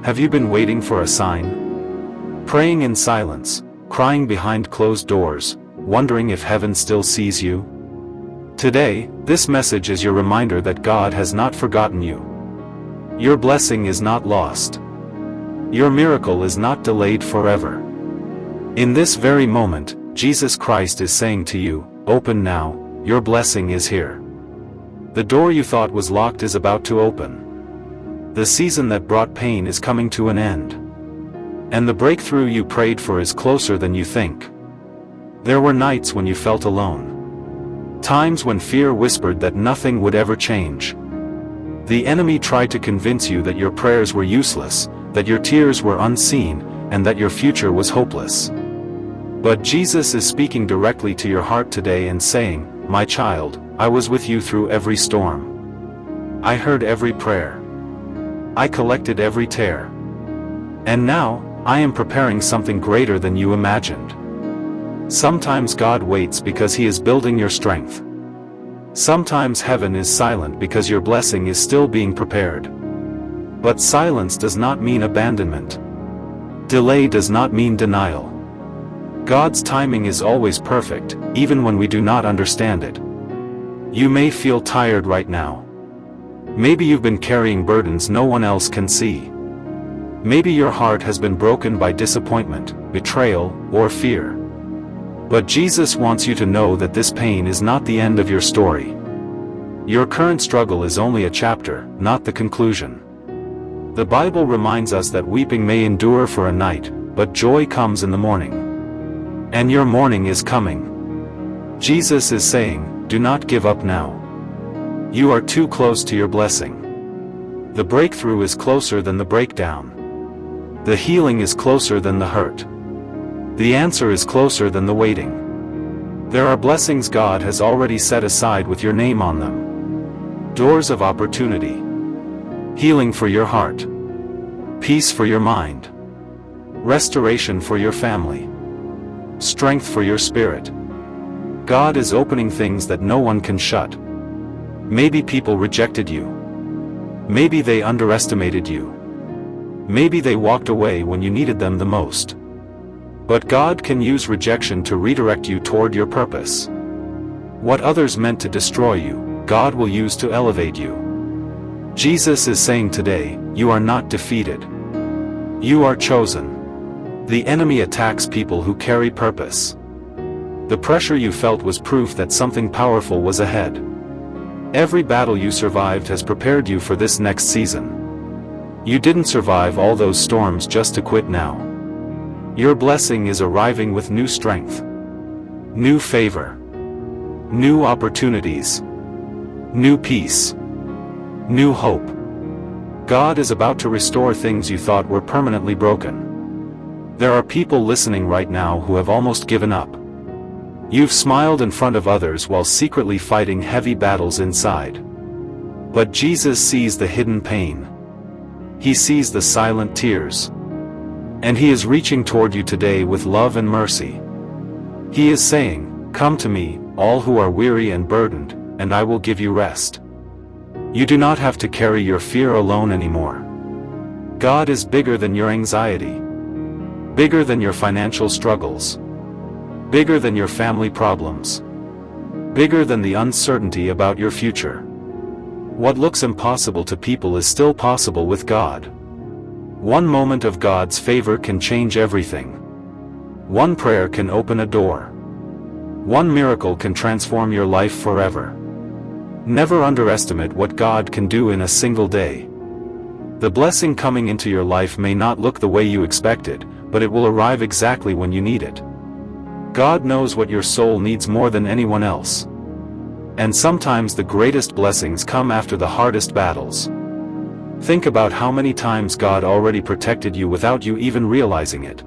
Have you been waiting for a sign? Praying in silence, crying behind closed doors, wondering if heaven still sees you? Today, this message is your reminder that God has not forgotten you. Your blessing is not lost. Your miracle is not delayed forever. In this very moment, Jesus Christ is saying to you, open now, your blessing is here. The door you thought was locked is about to open. The season that brought pain is coming to an end. And the breakthrough you prayed for is closer than you think. There were nights when you felt alone. Times when fear whispered that nothing would ever change. The enemy tried to convince you that your prayers were useless, that your tears were unseen, and that your future was hopeless. But Jesus is speaking directly to your heart today and saying, my child, I was with you through every storm. I heard every prayer. I collected every tear. And now, I am preparing something greater than you imagined. Sometimes God waits because He is building your strength. Sometimes heaven is silent because your blessing is still being prepared. But silence does not mean abandonment. Delay does not mean denial. God's timing is always perfect, even when we do not understand it. You may feel tired right now. Maybe you've been carrying burdens no one else can see. Maybe your heart has been broken by disappointment, betrayal, or fear. But Jesus wants you to know that this pain is not the end of your story. Your current struggle is only a chapter, not the conclusion. The Bible reminds us that weeping may endure for a night, but joy comes in the morning. And your morning is coming. Jesus is saying, do not give up now. You are too close to your blessing. The breakthrough is closer than the breakdown. The healing is closer than the hurt. The answer is closer than the waiting. There are blessings God has already set aside with your name on them. Doors of opportunity. Healing for your heart. Peace for your mind. Restoration for your family. Strength for your spirit. God is opening things that no one can shut. Maybe people rejected you. Maybe they underestimated you. Maybe they walked away when you needed them the most. But God can use rejection to redirect you toward your purpose. What others meant to destroy you, God will use to elevate you. Jesus is saying today, you are not defeated. You are chosen. The enemy attacks people who carry purpose. The pressure you felt was proof that something powerful was ahead. Every battle you survived has prepared you for this next season. You didn't survive all those storms just to quit now. Your blessing is arriving with new strength, new favor, new opportunities, new peace, new hope. God is about to restore things you thought were permanently broken. There are people listening right now who have almost given up. You've smiled in front of others while secretly fighting heavy battles inside. But Jesus sees the hidden pain. He sees the silent tears. And He is reaching toward you today with love and mercy. He is saying, come to me, all who are weary and burdened, and I will give you rest. You do not have to carry your fear alone anymore. God is bigger than your anxiety. Bigger than your financial struggles. Bigger than your family problems. Bigger than the uncertainty about your future. What looks impossible to people is still possible with God. One moment of God's favor can change everything. One prayer can open a door. One miracle can transform your life forever. Never underestimate what God can do in a single day. The blessing coming into your life may not look the way you expected, but it will arrive exactly when you need it. God knows what your soul needs more than anyone else. And sometimes the greatest blessings come after the hardest battles. Think about how many times God already protected you without you even realizing it.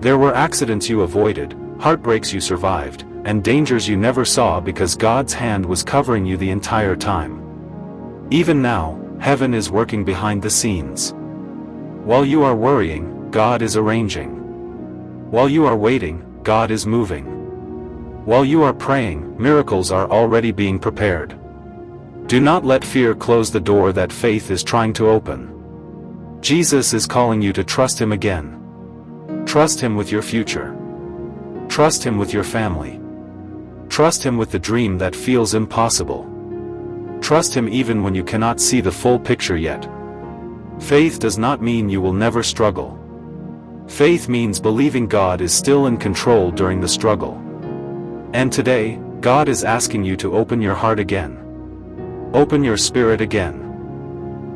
There were accidents you avoided, heartbreaks you survived, and dangers you never saw because God's hand was covering you the entire time. Even now, heaven is working behind the scenes. While you are worrying, God is arranging. While you are waiting, God is moving. While you are praying, miracles are already being prepared. Do not let fear close the door that faith is trying to open. Jesus is calling you to trust Him again. Trust Him with your future. Trust Him with your family. Trust Him with the dream that feels impossible. Trust Him even when you cannot see the full picture yet. Faith does not mean you will never struggle. Faith means believing God is still in control during the struggle. And today, God is asking you to open your heart again. Open your spirit again.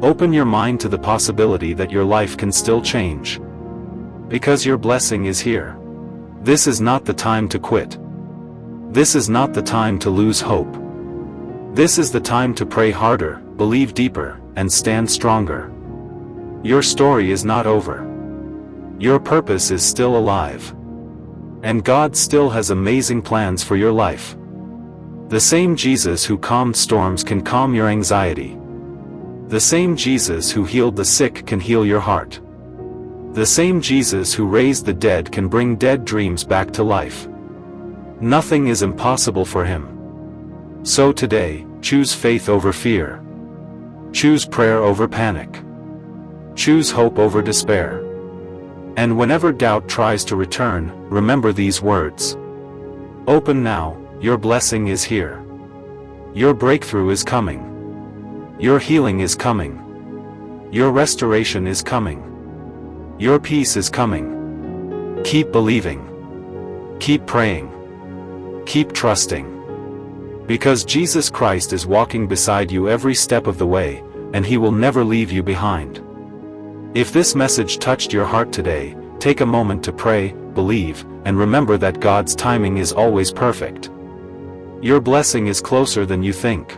Open your mind to the possibility that your life can still change. Because your blessing is here. This is not the time to quit. This is not the time to lose hope. This is the time to pray harder, believe deeper, and stand stronger. Your story is not over. Your purpose is still alive. And God still has amazing plans for your life. The same Jesus who calmed storms can calm your anxiety. The same Jesus who healed the sick can heal your heart. The same Jesus who raised the dead can bring dead dreams back to life. Nothing is impossible for Him. So today, choose faith over fear. Choose prayer over panic. Choose hope over despair. And whenever doubt tries to return, remember these words. Open now, your blessing is here. Your breakthrough is coming. Your healing is coming. Your restoration is coming. Your peace is coming. Keep believing. Keep praying. Keep trusting. Because Jesus Christ is walking beside you every step of the way, and He will never leave you behind. If this message touched your heart today, take a moment to pray, believe, and remember that God's timing is always perfect. Your blessing is closer than you think.